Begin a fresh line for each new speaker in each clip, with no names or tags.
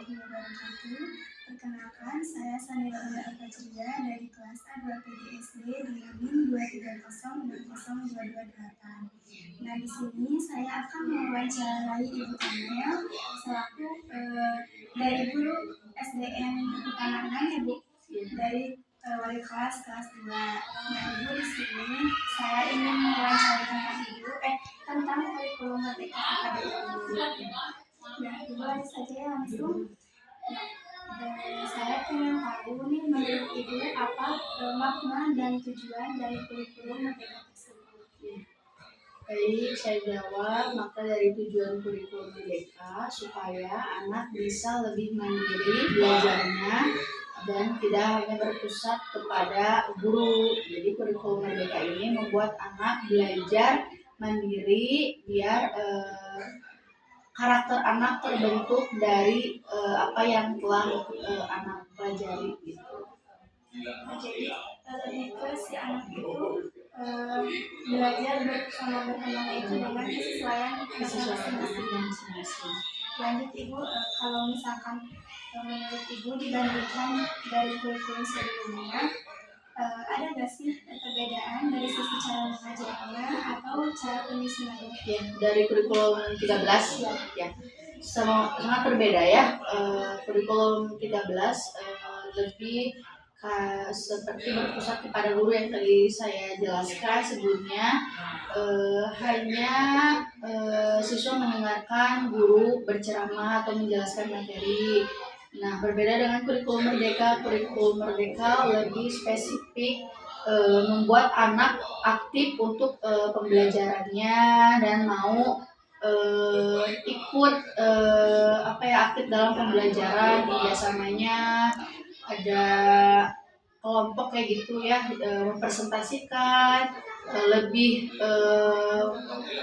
warahmatullahi wabarakatuh. Perkenalkan, saya Sanira Al-Fajriya dari kelas A2 PGSD di NIM 2306028. Nah, di sini saya akan mewawancarai Ibu Kamel selaku dari guru SDN Utama 6 ya Bu, dari wali kelas 2. Nah, Ibu, di sini saya ingin mewawancarai tentang kurikulum Merdeka Akademi. Nah, Ibu lanjut saja ya langsung. Saya ingin tahu nih menurut Ibu apa makna dan tujuan dari kurikulum Merdeka tersebut.
Baik, saya jawab. Maka dari tujuan kurikulum Merdeka supaya anak bisa lebih mandiri belajarnya dan tidak hanya berpusat kepada guru. Jadi kurikulum Merdeka ini membuat anak belajar mandiri biar karakter anak terbentuk dari apa yang telah anak pelajari gitu.
Jadi lebih ke si anak itu belajar bersama berkembang itu dengan kesesuaian masing-masing. Lanjut Ibu, kalau misalkan menurut Ibu dibandingkan dari kurikulum sebelumnya, ada nggak sih perbedaan dari sisi cara mengajarnya atau cara penyusunannya?
Ya, dari kurikulum 13 ya sangat berbeda ya. Kurikulum 13 lebih seperti berpusat kepada guru yang tadi saya jelaskan sebelumnya. Hanya siswa mendengarkan guru berceramah atau menjelaskan materi. Nah, berbeda dengan kurikulum Merdeka lebih spesifik, membuat anak aktif untuk pembelajarannya dan mau ikut aktif dalam pembelajaran. Biasanya ada kelompok kayak gitu ya, mempresentasikan, lebih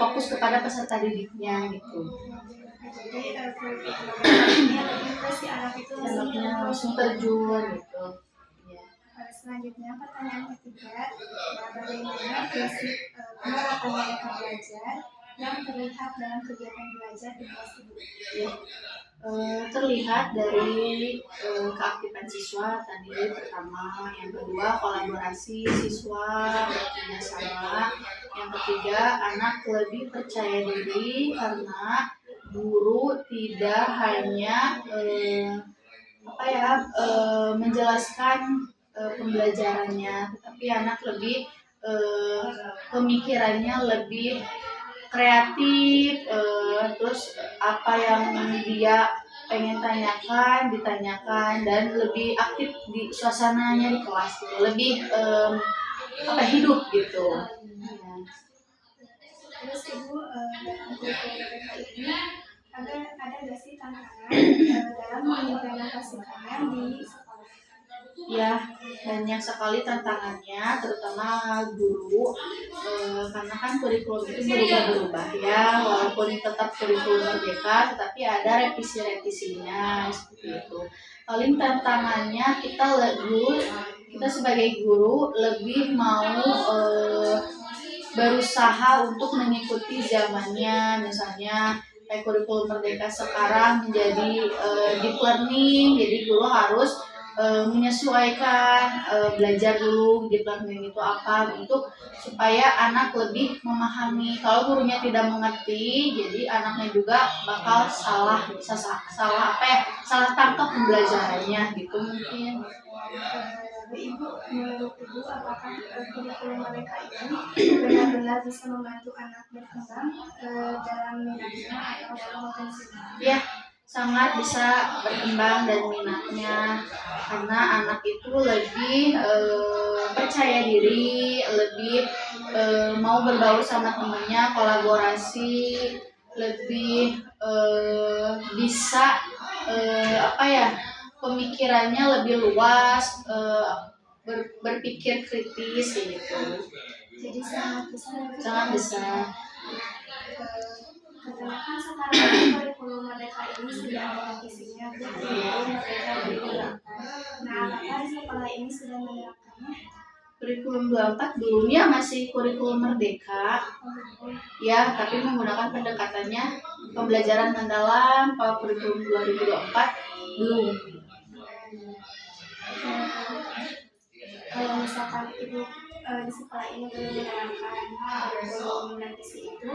fokus kepada peserta didiknya gitu.
Jadi kurikulumnya lebih ke si anak itu
langsung terjun gitu.
Selanjutnya pertanyaan ketiga, bagaimana prinsip penerapan mereka belajar yang terlihat dalam kegiatan belajar di kelas Ibu?
Terlihat dari keaktifan siswa tadi pertama, yang kedua kolaborasi siswa bekerja sama, yang ketiga anak lebih percaya diri karena guru tidak hanya menjelaskan pembelajarannya, tetapi anak lebih pemikirannya lebih kreatif, terus apa yang dia pengen ditanyakan dan lebih aktif di suasananya di kelas gitu, lebih hidup gitu.
Terus Ibu dalam kurikulum ini ada nggak sih tantangan dalam mengimplementasikannya di sekolah?
Ya, banyak sekali tantangannya, terutama guru, karena kan kurikulum itu berubah-berubah ya, walaupun tetap kurikulum Merdeka, tetapi ada revisi-revisinya seperti itu. Paling tantangannya kita sebagai guru lebih mau berusaha untuk mengikuti zamannya, misalnya kayak kurikulum Merdeka sekarang menjadi deep learning, jadi guru harus menyesuaikan, belajar dulu deep learning itu apa untuk supaya anak lebih memahami. Kalau gurunya tidak mengerti, jadi anaknya juga bakal salah tangkap pembelajarannya gitu mungkin.
Ibu, menurut Ibu apakah kurikulum mereka ini benar-benar bisa membantu anak berkembang dalam minatnya atau dalam potensinya?
Ya, sangat bisa berkembang dan minatnya, karena anak itu lebih percaya diri, lebih mau berbaur sama temennya, kolaborasi, lebih bisa pemikirannya lebih luas, berpikir kritis gitu.
Jadi sangat
besar.
Kan sekarang kurikulum Merdeka ini sudah ada revisinya, kurikulum Merdeka diterapkan. Nah, apakah sekolah ini sudah menerapkannya?
Kurikulum 24 dulunya masih kurikulum Merdeka, ya, tapi menggunakan pendekatannya pembelajaran mendalam. Kalau kurikulum 2024 Belum.
Kalau misalkan ibu di sekolah ini belum menerapkan kurikulum revisi itu,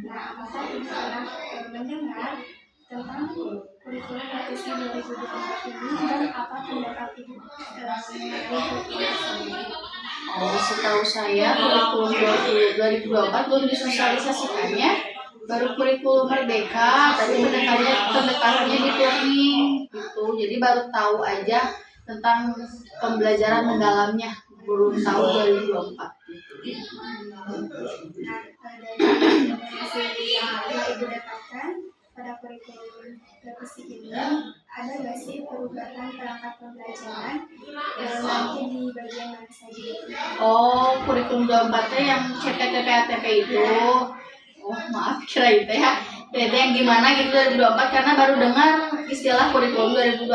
nah apakah ibu pernah mendengar tentang kurikulum revisi 2024 ini dan apa pendapat ibu mengenai kurikulum tersebut?
Oh, setahu saya kurikulum 2024 belum disosialisasikannya, baru kurikulum Merdeka, tapi pendekatannya di learning gitu. Jadi baru tahu aja tentang pembelajaran mendalamnya, belum tahu 2024.
Nah, dari informasi yang telah ibu dapatkan pada kurikulum revisi ini, ada nggak sih perubahan perangkat pembelajaran nanti di bagian mana saja?
Oh, kurikulum 24 yang CPTP ATP itu. Oh, maaf kira itu ya. Itu yang gimana gitu 2024 karena baru dengar istilah kurikulum 2024.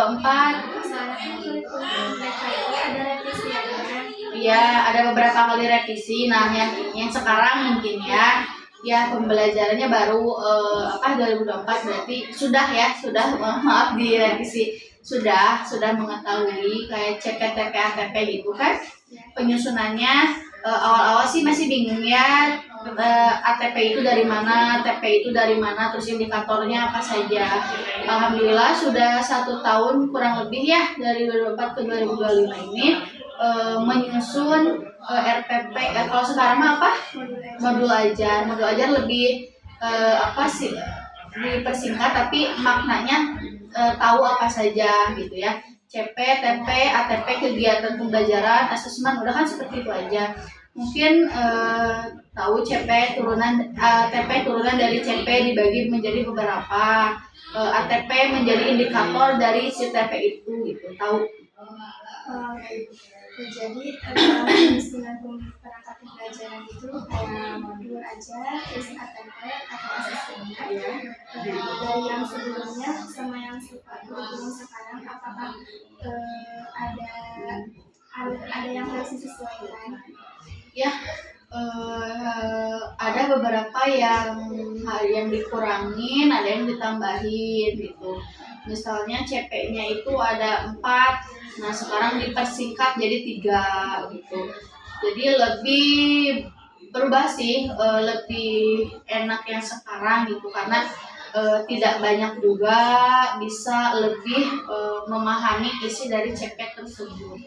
Soalnya kurikulum mereka itu ada revisiannya.
Iya, ada beberapa kali revisi. Nah, yang sekarang mungkin ya pembelajarannya baru 2024 berarti sudah maaf direvisi. Sudah mengetahui kayak CPTP ATP gitu kan. Penyusunannya awal-awal sih masih bingung ya. ATP itu dari mana, TP itu dari mana, terus indikatornya apa saja. Alhamdulillah sudah 1 tahun kurang lebih ya dari 2024 ke 2025 ini menyusun RPP. Kalau sekarang mah apa? Modul ajar lebih apa sih dipersingkat tapi maknanya tahu apa saja gitu ya. CP, TP, ATP kegiatan pembelajaran, asesmen udah kan seperti itu aja. Mungkin tahu CP turunan TP turunan dari CP dibagi menjadi beberapa, ATP menjadi indikator dari si TP itu gitu. Tahu.
Jadi dalam penyusunan perangkat pembelajaran itu kayak modul aja, terus ATP atau asesmennya ya. Dari yang sebelumnya sama yang kurikulum sekarang, apakah ada yang harus disesuaikan?
Ya, ada beberapa yang dikurangin, ada yang ditambahin gitu. Misalnya CP-nya itu ada 4, nah sekarang dipersingkat jadi 3 gitu. Jadi lebih berubah sih, lebih enak yang sekarang gitu karena tidak banyak juga bisa lebih memahami isi dari CP tersebut.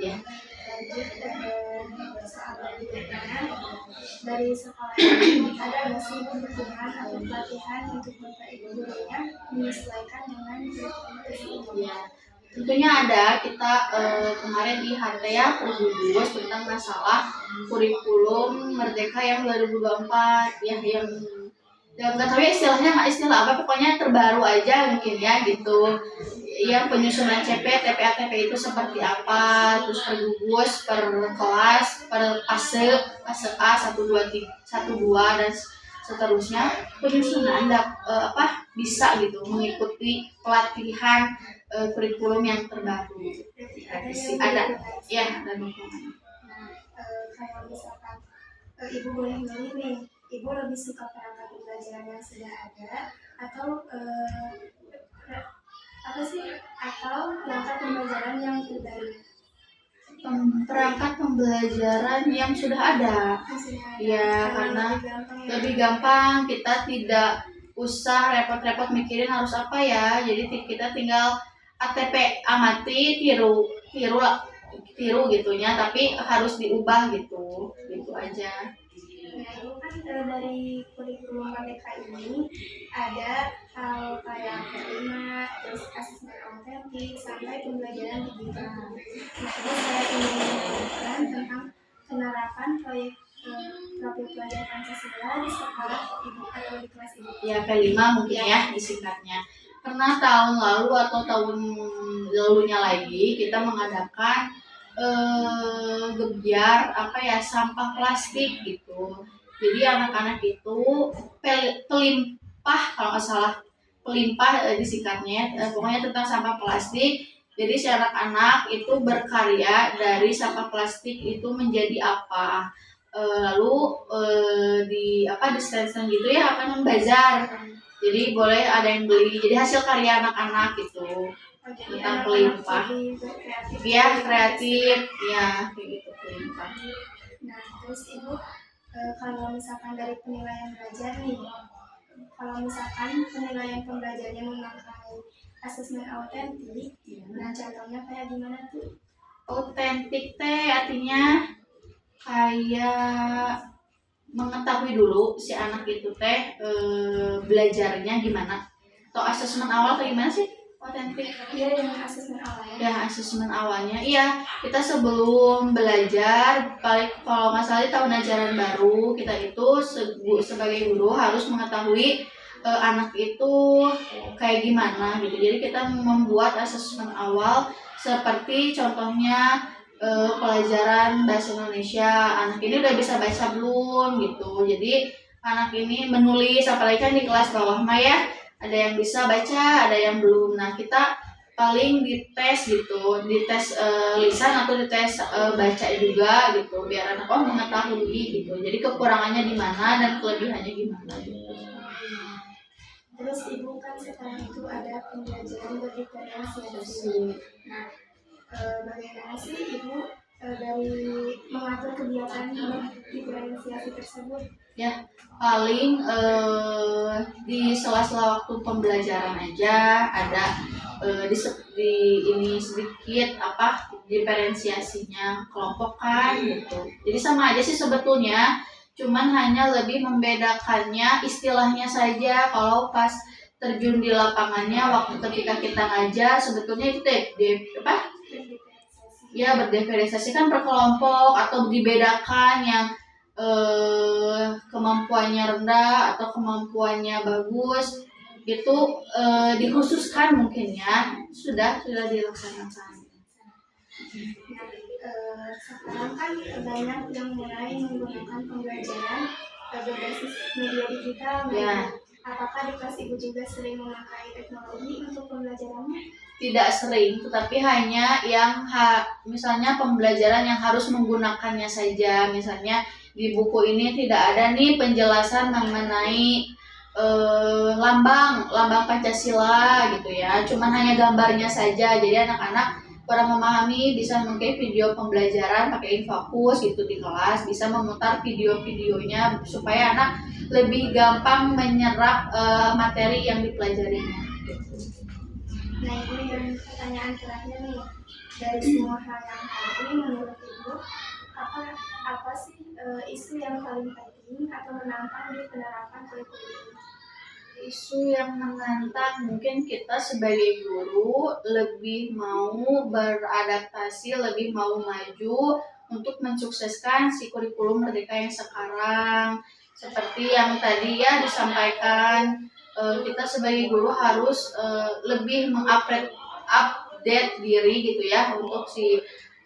Ya.
Soal dari sekolah ini ada nggak sih kebutuhan atau pelatihan untuk bapak ibu gurunya menyesuaikan dengan kurikulum tersebut?
Ya, tentunya ada. Kita kemarin di HT ya Pergubus tentang masalah kurikulum Merdeka yang 2024 ya yang nggak tahu ya istilah apa pokoknya terbaru aja mungkin ya gitu. Ya penyusunan CP, TP, ATP itu seperti apa, terus pergugus, per kelas, per fase A 1 2 dan seterusnya. Penyusunan bisa gitu mengikuti pelatihan kurikulum yang terbaru. Ada ya ada dukungan.
Kalau misalkan ibu boleh milih nih, ibu lebih suka perangkat pembelajaran yang sudah ada atau perangkat pembelajaran yang terbaru?
Perangkat pembelajaran yang sudah ada. Ya, karena lebih gampang, kita tidak usah repot-repot mikirin harus apa ya. Jadi kita tinggal ATP amati, tiru gitunya, tapi harus diubah gitu aja.
Nah, itu kan dari kurikulum Merdeka ini ada hal kayak prima, terus asesmen autentik, sampai pembelajaran digital. Nah, terus saya ingin menanyakan tentang penerapan proyek profil pelajar Pancasila di sekolah ibu atau di kelas ibu.
Ya, P5 mungkin ya disingkatnya. Karena tahun lalu atau tahun lalunya lagi kita mengadakan gebyar sampah plastik gitu. Jadi anak-anak itu pelimpah kalau nggak salah disingkatnya pokoknya tentang sampah plastik. Jadi si anak-anak itu berkarya dari sampah plastik itu menjadi apa, lalu di stand gitu ya bazar. Jadi boleh ada yang beli. Jadi hasil karya anak-anak gitu.
Jadi
Tentang
anak-anak
pelimpah.
lebih berkreatif.
Iya, kreatif. Ya, kayak gitu pelimpah.
Nah, terus Ibu, kalau misalkan dari penilaian belajar nih, kalau misalkan penilaian pembelajarannya memakai asesmen autentik, nah contohnya kayak gimana tuh?
Autentik teh artinya kayak mengetahui dulu si anak itu teh belajarnya gimana, atau asesmen awal kayak gimana sih autentik?
Iya, dengan asesmen awalnya.
Ya, asesmen awalnya iya, kita sebelum belajar paling kalau nggak salah di tahun ajaran baru kita itu sebagai guru harus mengetahui anak itu kayak gimana gitu. Jadi kita membuat asesmen awal seperti contohnya pelajaran bahasa Indonesia, anak ini udah bisa baca belum gitu. Jadi anak ini menulis, apalagi kan di kelas bawah mah ya, ada yang bisa baca, ada yang belum. Nah, kita paling dites gitu, dites lisan atau dites baca juga gitu, biar anak mengetahui gitu. Jadi kekurangannya di mana dan kelebihannya gimana gitu.
Terus Ibu kan sekarang itu ada pembelajaran berdiferensiasi. Nah, bagaimana sih Ibu dari mengatur kegiatan diferensiasi tersebut?
Ya, paling di sela-sela waktu pembelajaran aja ada di ini sedikit diferensiasinya kelompokkan gitu. Jadi sama aja sih sebetulnya, cuman hanya lebih membedakannya istilahnya saja. Kalau pas terjun di lapangannya waktu ketika kita ngajar sebetulnya itu ya berdiferensiasi kan per kelompok atau dibedakan yang kemampuannya rendah atau kemampuannya bagus itu dikhususkan mungkin ya sudah dilaksanakan.
Sekarang kan banyak yang mulai menggunakan pembelajaran berbasis media digital.
Ya.
Apakah di kelas Ibu juga sering memakai teknologi untuk pembelajarannya?
Tidak sering, tetapi hanya yang misalnya pembelajaran yang harus menggunakannya saja. Misalnya di buku ini tidak ada nih penjelasan mengenai lambang Pancasila gitu ya. Cuman hanya gambarnya saja. Jadi anak-anak kurang memahami bisa memakai video pembelajaran pakai Infocus gitu di kelas, bisa memutar video-videonya supaya anak lebih gampang menyerap materi yang dipelajarinya.
Nah, ini yang pertanyaan terakhir nih, dari semua hal yang tadi menurut Ibu apa sih isu yang paling penting atau menantang di penerapan kurikulum?
Isu yang menantang mungkin kita sebagai guru lebih mau beradaptasi, lebih mau maju untuk mensukseskan si kurikulum merdeka yang sekarang. Seperti yang tadi ya disampaikan, kita sebagai guru harus lebih update diri gitu ya, untuk si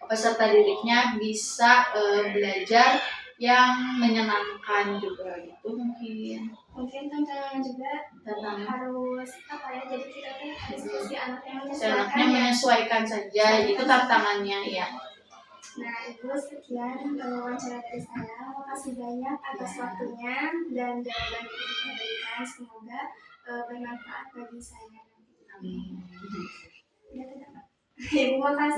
peserta didiknya bisa belajar yang menyenangkan juga gitu
mungkin tantangannya juga harus jadi kita harus si anaknya
menyesuaikan saja itu tantangannya ya.
Nah, Ibu, sekian wawancara dari saya. Makasih banyak atas waktunya dan jawaban yang diberikan. Semoga bermanfaat bagi saya.
Amin.
Ibu, makasih.